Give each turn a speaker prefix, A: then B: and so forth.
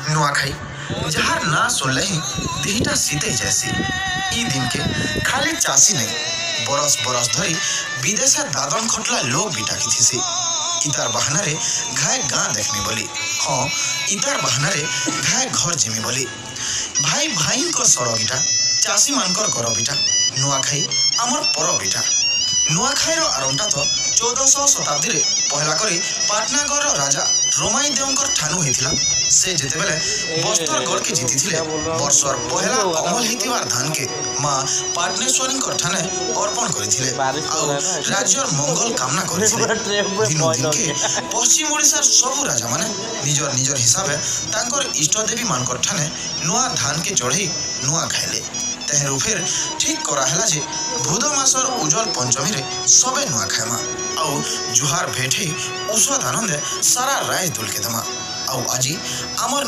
A: नुआखाई जहार ना सुनले ही देहिटा सीते जैसी ई दिन के खाली चासी नहीं बरस बरस धरी विदेशे दादन खटला लोग बिटा की थी इतार बहाना रे घाय गाँ देखने बोली हाँ इतार बहाना रे घाय घर जिमी बोली भाई भाई को सर बिटा चासी मानकर कर बिटा नुआखाई आमर पर बिटा नुआखाई आरंभटा तो 1400 शताब्दी रे पहला करी पाटनागढ़ राजा रोमाई देवंकर ठानु हेतिला से जेते बेले बस्तरगढ़ के जीति थिले वर्षर पहला अमल हेतिवार धान के मां पाटनेश्वरी कर ठाने अर्पण करिथिले आ राज्यर मंगल कामना करिथिले दिन दिन के पश्चिम ओडिसा सब राजा माने निजर निजर हिसाबे तांकर इष्ट देवी मानकर ठाने नुआ धान के चढ़ई नुआ खाइले तेहरू फिर ठीक करा हैला जे भूद मासर उज्जवल पंचमी रे सबे नुआ खाएमा आउ जुहार भेटे औषध आनंदे सारा राय दुल के दमा आउ आजी आमर